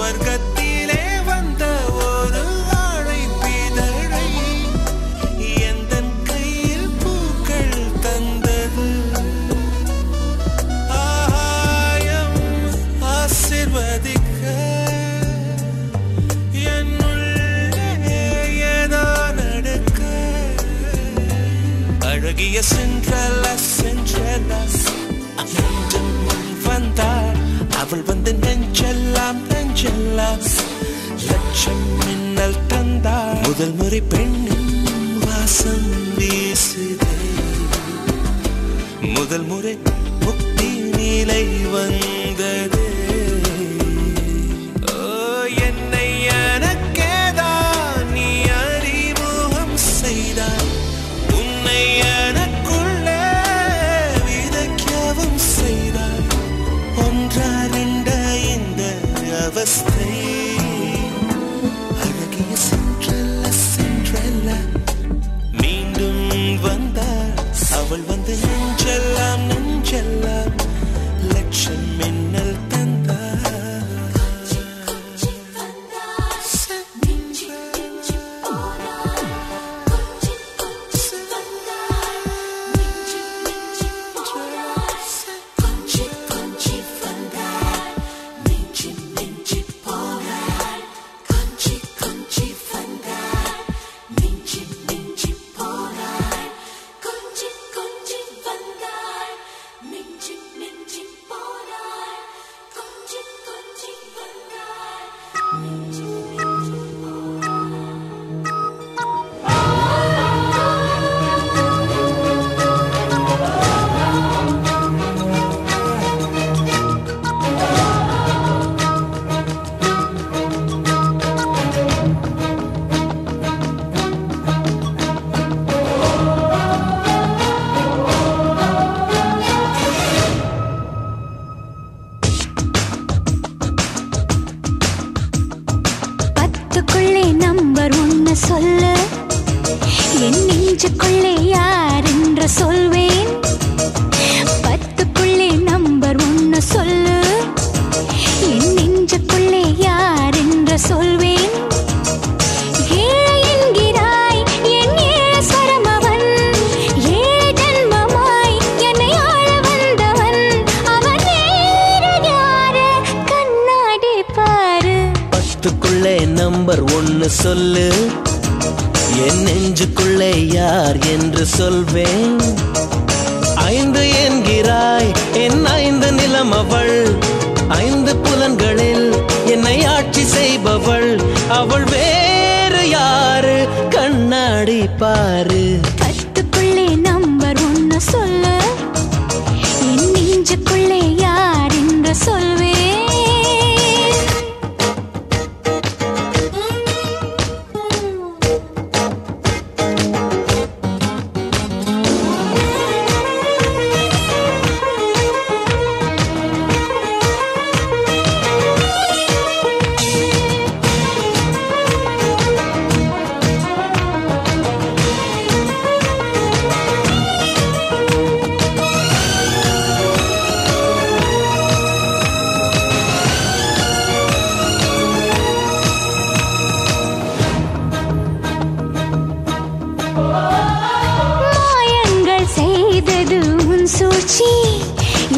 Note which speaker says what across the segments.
Speaker 1: சுவர்க்கத்திலே வந்த ஒரு ஆழை பிதழை எந்தன் கையில் பூக்கள் தந்தது. ஆகாயம் ஆசிர்வதிக்க என்னுள்ளே ஏதோ நடக்க. அழகிய சென்றலா சென்றலா மீண்டும் வந்தாள். அவள் வந்து நெஞ்செல்லாம் நெஞ்செல்லாம் லட்சம் மின்னல் தந்தாள். முதல் முறை பெண்ணின் வாசம் வீசுதே. முதல் முறை முக்தி நிலை வந்தது. என்னை எனக்கேதான் நீ அறிமுகம் செய்தாய். உன்னை எனக்குள்ளே விதைக்கவும் செய்தாய். ஒன்றா ரெண்ட இந்த அவஸ்தை. அழகிய சென்றல்ல சென்றல்ல மீண்டும் வந்தாள். அவள் வந்து நெஞ்செல்லாம் நெஞ்செல்லாம் லட்சம் மின்னல் தந்தாள்.
Speaker 2: சொல்லு என் நெஞ்சுக்குள்ளே யார் என்று சொல்வேன். பத்துக்குள்ளே நம்பர் ஒன்னு சொல்லு என் நெஞ்சுக்குள்ளே யார் என்று சொல்வேன். ஏழை என்கிறாய் என் ஏழஸ்வரம் அவன். ஏழு ஜன்மமாய் என்னை ஆள வந்தவன் அவன். வேறு யாரு கண்ணாடி பாரு.
Speaker 3: பத்துக்குள்ளே நம்பர் ஒன்னு சொல்லு என் நெஞ்சுக்குள்ளே யார் என்று சொல்வேன். ஐந்து என்கிறாய் என் ஐந்து நிலம் அவள். ஐந்து புலன்களில் என்னை ஆட்சி செய்பவள் அவள். வேறு யாரு கண்ணாடி பாரு.
Speaker 2: பத்துக்குள்ளே நம்பர் ஒன்னு சொல்லு என் நெஞ்சுக்குள்ளே யார் என்று சொல்வேன். சூழ்ச்சி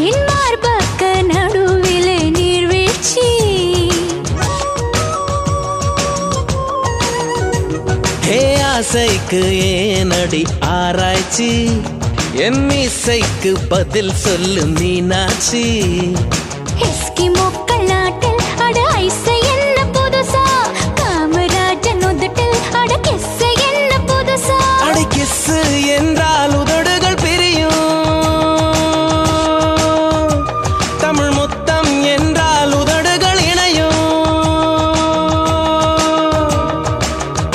Speaker 2: என் மார்பக்க நடுவிலே நீர்வீழ்ச்சி.
Speaker 3: ஹே ஆசைக்கு ஏனடி ஆராய்ச்சி. என் இசைக்கு பதில் சொல்லு மீனாட்சி.
Speaker 2: எஸ்கிமோக்கள் நாட்டில் அட ஐசை என்ன புதுசா. காமராஜன் உதட்டில் அட கிஸ் என்ன புதுசா.
Speaker 3: அட கிஸ் என்றால் உதடுகள் பிரியும். தமிழ் முத்தம் என்றால் உதடுகள் இணையும்.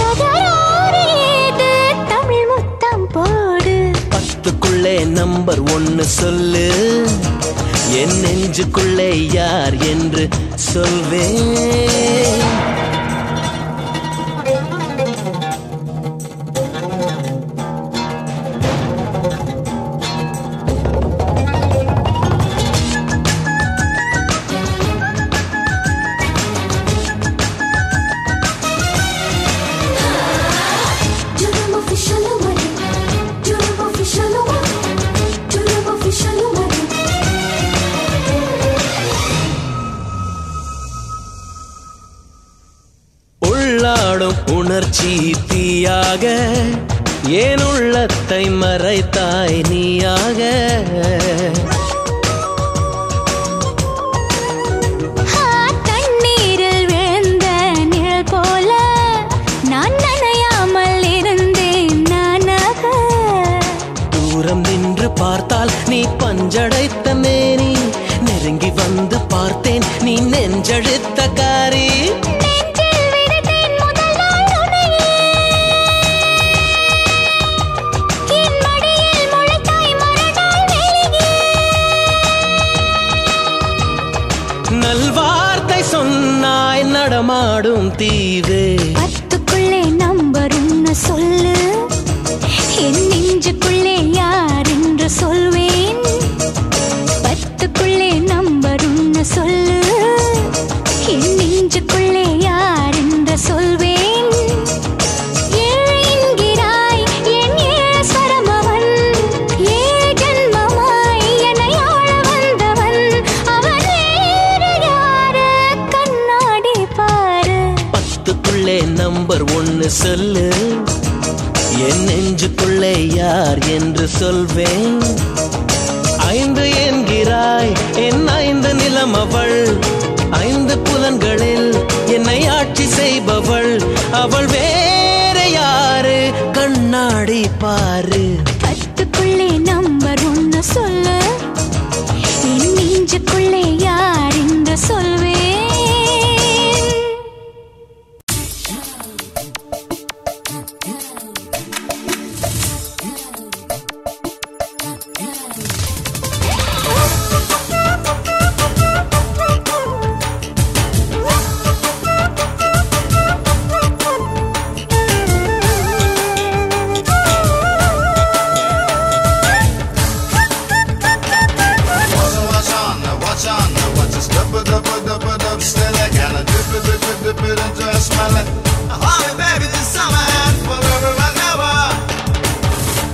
Speaker 2: தகராறு ஏது தமிழ் முத்தம் போடு.
Speaker 3: பத்துக்குள்ளே நம்பர் ஒன்னு சொல்லு என் நெஞ்சுக்குள்ளே யார் என்று சொல்வேன். உள்ளாடும் உணர்ச்சி தீயாக ஏன் உள்ளத்தை மறைத்தாய் நீயாக
Speaker 2: தண்ணீரில் விழுந்த நிழல் போல நான் நனையாமல் இருந்தேன் நானாக
Speaker 3: தூரம் நின்று பார்த்தால் நீ பஞ்சடைத்த மேனி நெருங்கி வந்து பார்த்தேன் நீ நெஞ்செழுத்த காரி
Speaker 2: நெஞ்சில் விதைத்தேன் முதல் நாள் உன்னையே என் மடியில் முளைத்தாய் மறுநாள் வெளியே
Speaker 3: நல்வார்த்தை சொன்னாய் நடமாடும் தீவே
Speaker 2: பத்துக்குள்ளே நம்பர் ஒன்னு சொல்லு என் நெஞ்சுக்குள்ளே யார் என்று சொல்வேன் பத்துக்குள்ளே நம்பர் ஒன்னு சொல்லு என் நெஞ்சுக்குள்ளே யார் என்று சொல்வேன் ஏழு என்கிறாய் என் ஏழு ஸ்வரம் அவன் ஏழு ஜன்மமாய் என்னை ஆள வந்தவன் அவன் வேறு யாரு கண்ணாடி பாரு
Speaker 3: பத்துக்குள்ளே நம்பர் ஒன்னு சொல்லு என் நெஞ்சுக்குள்ளே யார் என்று சொல்வேன் ஐந்து என்கிறாய் என் ஐந்து நிலம் அவள் ஐந்து புலன்களில் என்னை ஆட்சி செய்பவள் அவள் வேற யாரு கண்ணாடி பாரு
Speaker 2: பத்துக்குள்ளே நம்பர் ஒன்னு சொல்லு என் நெஞ்சுக்குள்ளே யார் என்று சொல்வேன்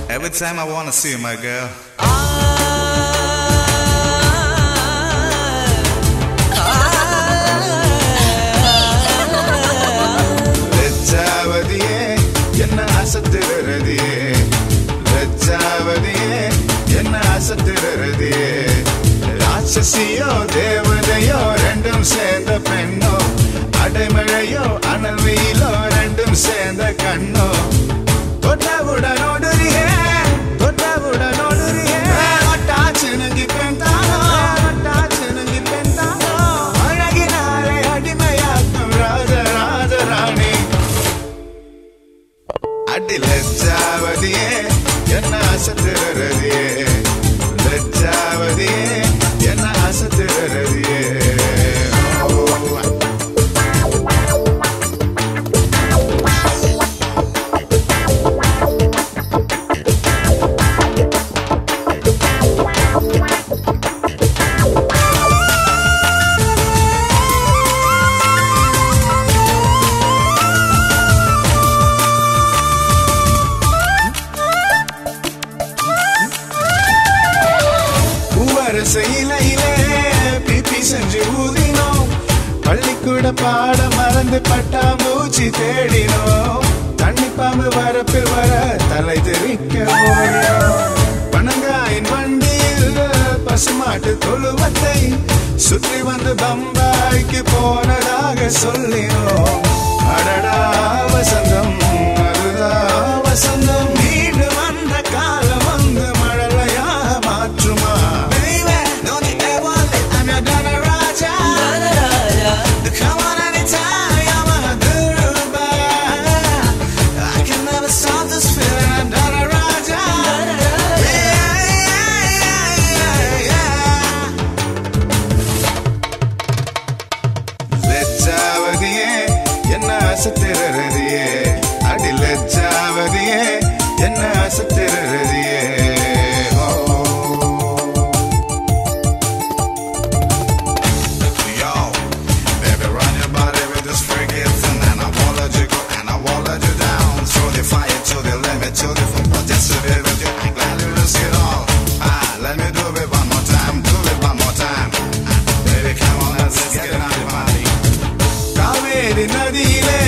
Speaker 4: Every time I wanna see you, my girl. லட்சாவதியே என்ன அசத்துறதியே லட்சாவதியே என்ன அசத்துறதியே ராட்சசியோ தேவதையோ ரெண்டும் சேர்ந்த பெண்ணோ அடைமழையோ அனல் வெயிலோ ரெண்டும் சேர்ந்த கண்ணோ தொட்டவுடன் ஓடுறியே தொட்டவுடன் ஓடுறியே ஒட்டாச்சினுங்கி பெண்தானோ ஒட்டாச்சினுங்கி பெண்தானோ அழகினாலே அடிமையாக்கும் ராஜராஜராணி அடி லட்சாவதியே என்ன அசத்துறதியே லட்சாவதியே என்ன அசத்துறதியே பள்ளிக்கூட பாட மறந்து பட்டாம்பூச்சி தேடினோம் தண்ணி பாம்பு வரப்பில் வர தலை தெரிக்க ஓடினோம் பனங்காயின் வண்டியில் பசுமாட்டு தொழுவத்தை சுற்றி வந்து பம்பாய்க்கு போனதாக சொல்லினோம் அடடா வசந்தம் அதுதான் வசந்தம் மீண்டும் அந்த காலம் வந்து மழலையா மாற்றுமா அசத்திரதியே அடி லட்சாவதியே என்ன அசத்திரதியே Yo, baby, run your body with this freaky thing, and I won't let you go, and I won't let you down. Throw the fire to the limit, to the full participate with you. I'm glad you risk it all. Let me do it one more time, do it one more time. Baby, come on, let's get it on the body. Kaveri நதியிலே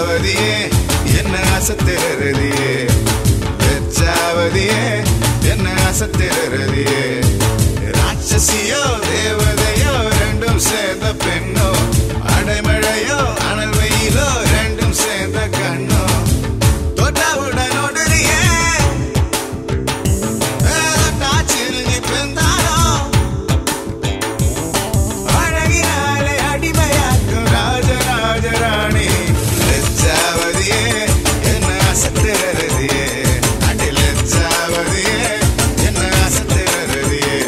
Speaker 4: வெச்சாவதியே என்ன அசத்திரதியே வெச்சாவதியே என்ன அசத்திரதியே ராட்சசியோ தேவதையோ ரெண்டும் சேர்ந்த பெண்ணோ அடைமழையோ அனல் வெயிலோ ரெண்டும் சேர்ந்த கண்ணோ தொட்டவுடன் ஒடுறியே தாச்சிருங்கி பெந்தாரோ அழகினாலே அடிமையாக்கும் ராஜராஜராணி லெச்சாவதியே என்ன அசத்திரதியே அடி லெச்சாவதியே என்ன அசத்திரதியே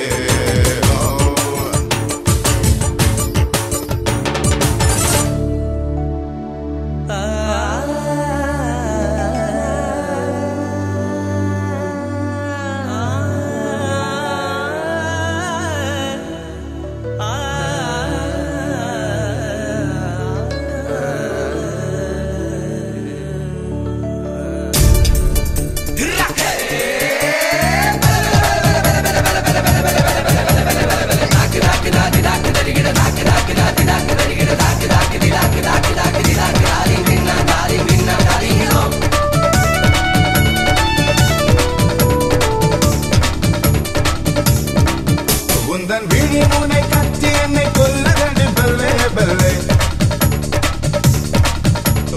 Speaker 4: உந்தன் விழி முனை கத்தி என்னை கொல்லுதடி பல்லே பல்லே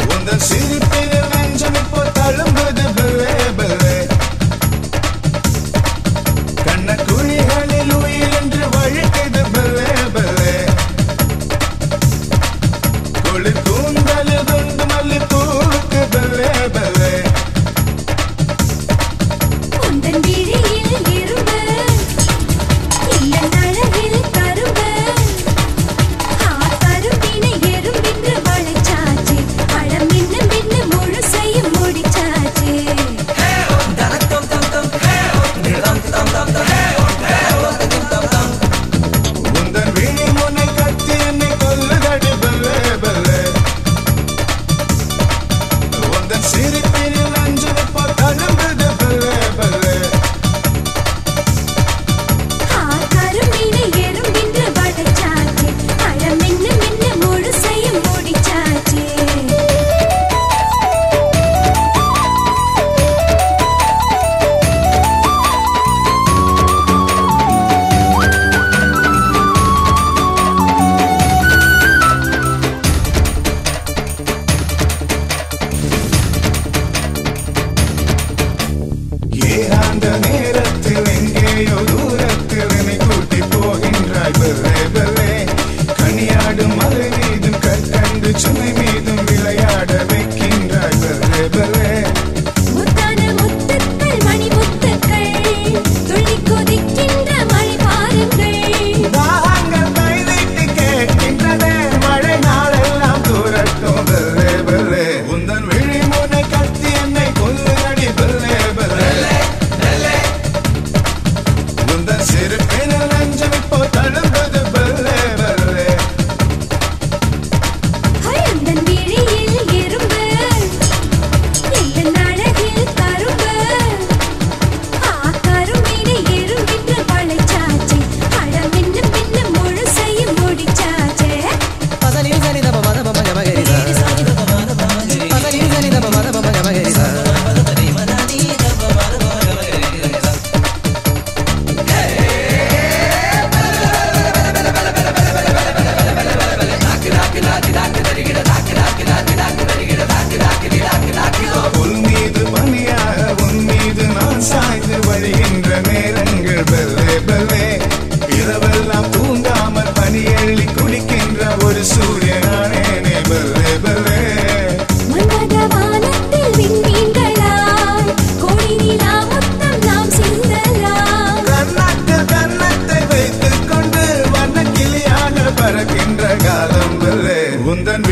Speaker 4: உந்தன் சிரிப்பில் நெஞ்சம் இப்போ தழும்புது பல்லே பல்லே கண்ண குழிகளில் உயிர் என்று வழுக்குது பல்லே பல்லே குளிர் கூந்தலில் துண்டு மல்லி பூவுக்கு பல்லே பல்லே
Speaker 2: உந்தன் விழியில் இரும்பு எந்தன் அழகில் கரும்பு கரும்பினை எறும்பின்று வளைச்சாச்சு பழம் மின்னு மின்னு முழுசையும் முடிச்சாச்சு
Speaker 4: உந்தன் விழி முனை கத்தி என்னை கொல்லுதடி பல்லே பல்லே உந்தன் சிரிப்பில் நெஞ்சம் இப்போ தழும்புது பல்லே பல்லே
Speaker 2: கரும்பினை எறும்பின்று வளைச்சாச்சு பழம் மின்னு மின்னு முழுசையும் முடிச்சாச்சு ஏகாந்த நேரத்தில் எங்கேயோ தூரத்தில் என்னை கூட்டி போகின்றாய் பல்லே பல்லே கனியாடும் மலை மீதும் கற்கண்டு சுமை மீதும் விளையாட வைக்கின்றாய் பல்லே பல்லே முத்தான முத்துக்கள் மணி முத்துக்கள் துள்ளி கொதிக்கின்ற மழை பாருங்கள்
Speaker 4: தாகங்கள் கை நீட்டி கேட்கின்றதே மழை நாளெல்லாம் தூரட்டும் பல்லே பல்லே உந்தன் விழி முனை கத்தி என்னை கொல்லுதடி பல்லே பல்லே உந்தன் சிரிப்பினில் நெஞ்சம் இப்போ தழும்புது பல்லே பல்லே
Speaker 2: உந்தன் விழியில் இரும்பு எந்தன் அழகில் கரும்பு கரும்பினை எறும்பின்று வளைச்சாச்சு பழம் மின்னு மின்னு முழுசையும் முடிச்சாச்சு
Speaker 4: உன் மீது பனியாக உன் மீது நான் சாய்ந்து வழிகின்ற நேரங்கள் பல்லே பல்லே இரவெல்லாம் தூங்காமல் பனி எள்ளி குடிக்கின்ற ஒரு சூரியனானேனே பல்லே பல்லே
Speaker 2: மன்மத வானத்தில் விண்மீன்களாய் கோடி நிலா முத்தம் நாம் சிந்தலாம்
Speaker 4: கன்னத்தில் கன்னத்தை வைத்துக் கொண்டு வண்ண கிளியாக பறக்கின்ற காலம் பல்லே உந்தன்